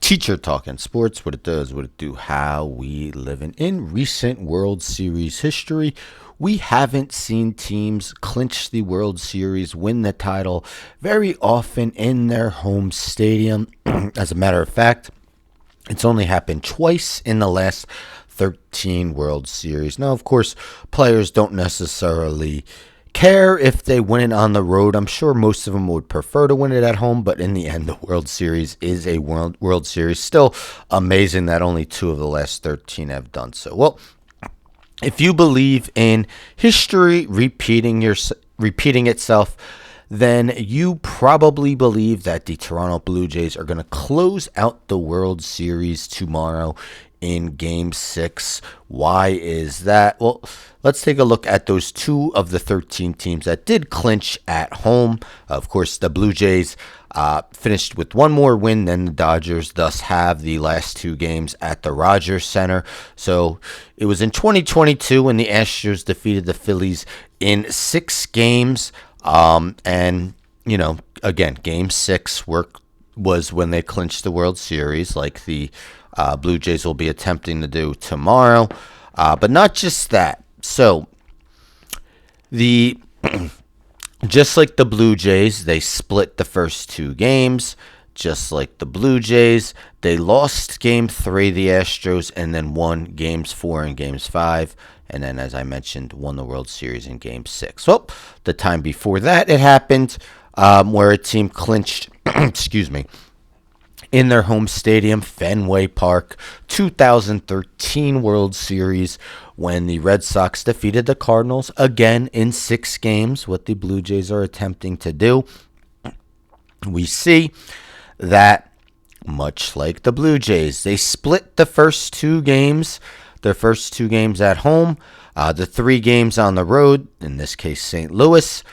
Teacher Talking Sports, what it does, what it do, how we live in recent World Series history. We haven't seen teams clinch the World Series, win the title very often in their home stadium. As a matter of fact, it's only happened twice in the last 13 World Series. Now, of course, players don't necessarily care if they win it on the road. I'm sure most of them would prefer to win it at home, but in the end, the World Series is a World Series. Still amazing that only 2 of the last 13 have done so. Well, if you believe in history repeating itself, then you probably believe that the Toronto Blue Jays are going to close out the World Series tomorrow in Game 6. Why is that? Well, let's take a look at those 2 of the 13 teams that did clinch at home. Of course, the Blue Jays finished with 1 more win than the Dodgers, thus have the last 2 games at the Rogers Center. So it was in 2022 when the Astros defeated the Phillies in 6 games. And, again, Game 6 was when they clinched the World Series, like the Blue Jays will be attempting to do tomorrow. But not just that. So, just like the Blue Jays, they split the first 2 games. Just like the Blue Jays, they lost Game 3, the Astros, and then won Games 4 and Games 5. And then, as I mentioned, won the World Series in Game 6. Well, the time before that, it happened where a team clinched, in their home stadium, Fenway Park, 2013 World Series, when the Red Sox defeated the Cardinals again in 6 games, what the Blue Jays are attempting to do. We see that, much like the Blue Jays, they split the first 2 games, their first 2 games at home, the 3 games on the road, in this case St. Louis.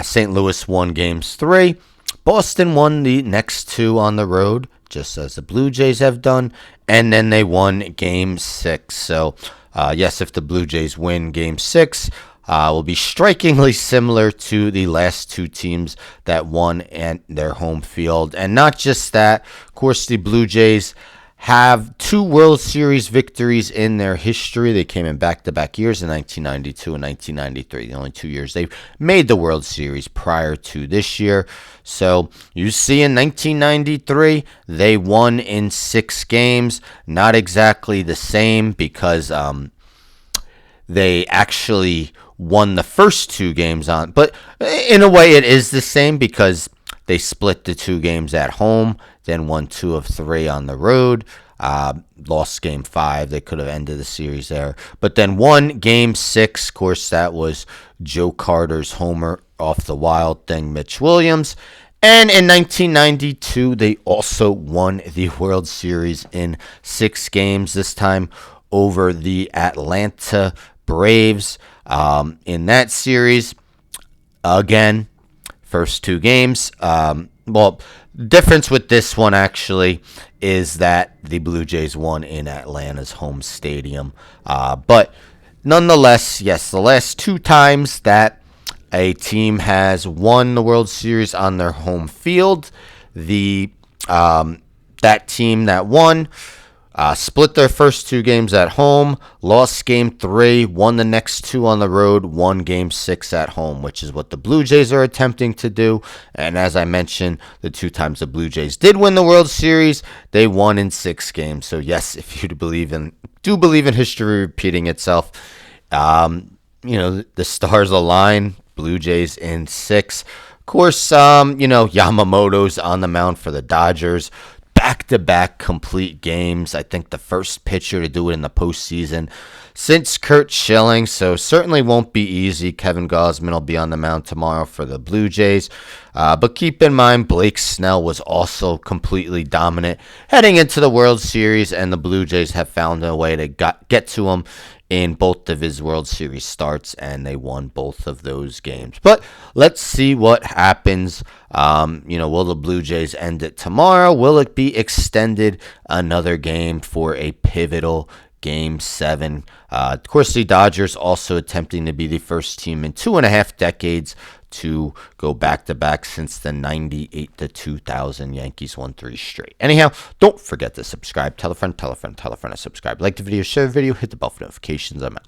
St. Louis won Games 3. Boston won the next 2 on the road, just as the Blue Jays have done, and then they won Game 6. So, yes, if the Blue Jays win Game 6, will be strikingly similar to the last 2 teams that won at their home field. And not just that, of course, the Blue Jays have 2 World Series victories in their history. They came in back-to-back years in 1992 and 1993, the only 2 years they've made the World Series prior to this year. So you see in 1993, they won in 6 games. Not exactly the same because they actually won the first 2 games on. But in a way, it is the same because they split the 2 games at home, then won 2 of 3 on the road. Lost Game 5. They could have ended the series there. But then won Game 6. Of course, that was Joe Carter's homer off the Wild Thing, Mitch Williams. And in 1992, they also won the World Series in 6 games, this time over the Atlanta Braves. In that series, again, first 2 games. Difference with this one actually is that the Blue Jays won in Atlanta's home stadium. But nonetheless, yes, the last 2 times that a team has won the World Series on their home field, that team that won split their first 2 games at home, lost Game 3, won the next 2 on the road, won Game 6 at home, which is what the Blue Jays are attempting to do. And as I mentioned, the 2 times the Blue Jays did win the World Series, they won in 6 games. So yes, if you do believe in history repeating itself, the stars align. Blue Jays in 6. Of course, Yamamoto's on the mound for the Dodgers. Back-to-back complete games. I think the first pitcher to do it in the postseason since Curt Schilling, so certainly won't be easy. Kevin Gausman will be on the mound tomorrow for the Blue Jays. But keep in mind, Blake Snell was also completely dominant heading into the World Series, and the Blue Jays have found a way to get to him in both of his World Series starts, and they won both of those games. But let's see what happens. Will the Blue Jays end it tomorrow? Will it be extended another game for a pivotal Game 7? Of course, the Dodgers also attempting to be the first team in 2.5 decades to go back-to-back since the 98 to 2000 Yankees won 3 straight. Anyhow, don't forget to subscribe. Tell a friend to subscribe. Like the video, share the video, hit the bell for notifications. I'm out.